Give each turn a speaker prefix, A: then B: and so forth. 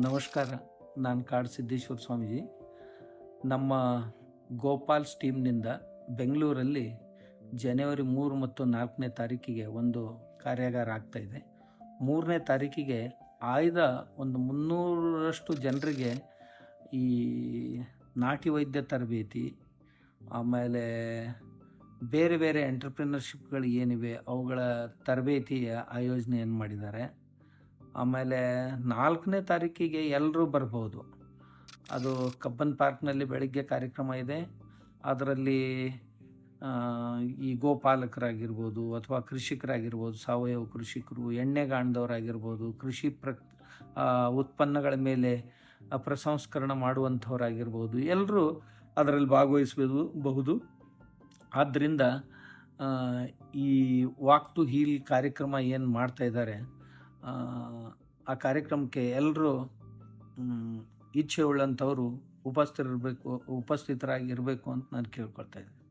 A: ನಮಸ್ಕಾರ. ನಾನು ಕಾಡು ಸಿದ್ದೇಶ್ವರ ಸ್ವಾಮೀಜಿ. ನಮ್ಮ ಗೋಪಾಲ್ಸ್ ಟೀಮ್ನಿಂದ ಬೆಂಗಳೂರಲ್ಲಿ ಜನವರಿ 3 ಮತ್ತು 4ನೇ ತಾರೀಕಿಗೆ ಒಂದು ಕಾರ್ಯಾಗಾರ ಆಗ್ತಾಯಿದೆ. 3ನೇ ತಾರೀಕಿಗೆ ಆಯ್ದ ಒಂದು 300ರಷ್ಟು ಜನರಿಗೆ ಈ ನಾಟಿ ವೈದ್ಯ ತರಬೇತಿ, ಆಮೇಲೆ ಬೇರೆ ಬೇರೆ ಎಂಟರ್ಪ್ರಿನರ್ಶಿಪ್ಗಳು ಏನಿವೆ ಅವುಗಳ ತರಬೇತಿಯ ಆಯೋಜನೆಯನ್ನು ಮಾಡಿದ್ದಾರೆ. ಆಮೇಲೆ 4ನೇ ತಾರೀಕಿಗೆ ಎಲ್ಲರೂ ಬರ್ಬೋದು. ಅದು ಕಬ್ಬನ್ ಪಾರ್ಕ್ನಲ್ಲಿ ಬೆಳಗ್ಗೆ ಕಾರ್ಯಕ್ರಮ ಇದೆ. ಅದರಲ್ಲಿ ಈ ಗೋಪಾಲಕರಾಗಿರ್ಬೋದು ಅಥವಾ ಕೃಷಿಕರಾಗಿರ್ಬೋದು, ಸಾವಯವ ಕೃಷಿಕರು, ಎಣ್ಣೆಗಾಣದವರಾಗಿರ್ಬೋದು, ಕೃಷಿ ಉತ್ಪನ್ನಗಳ ಮೇಲೆ ಪ್ರಸಂಸ್ಕರಣ ಮಾಡುವಂಥವರಾಗಿರ್ಬೋದು, ಎಲ್ಲರೂ ಅದರಲ್ಲಿ ಭಾಗವಹಿಸಬಹುದು. ಆದ್ದರಿಂದ ಈ ವಾಕ್ ಟು ಹೀಲ್ ಕಾರ್ಯಕ್ರಮ ಏನು ಮಾಡ್ತಾಯಿದ್ದಾರೆ, ಆ ಕಾರ್ಯಕ್ರಮಕ್ಕೆ ಎಲ್ಲರೂ ಇಚ್ಛೆ ಉಳ್ಳಂಥವರು ಉಪಸ್ಥಿತರಾಗಿರಬೇಕು ಅಂತ ನಾನು ಕೇಳ್ಕೊಳ್ತಾ ಇದ್ದೀನಿ.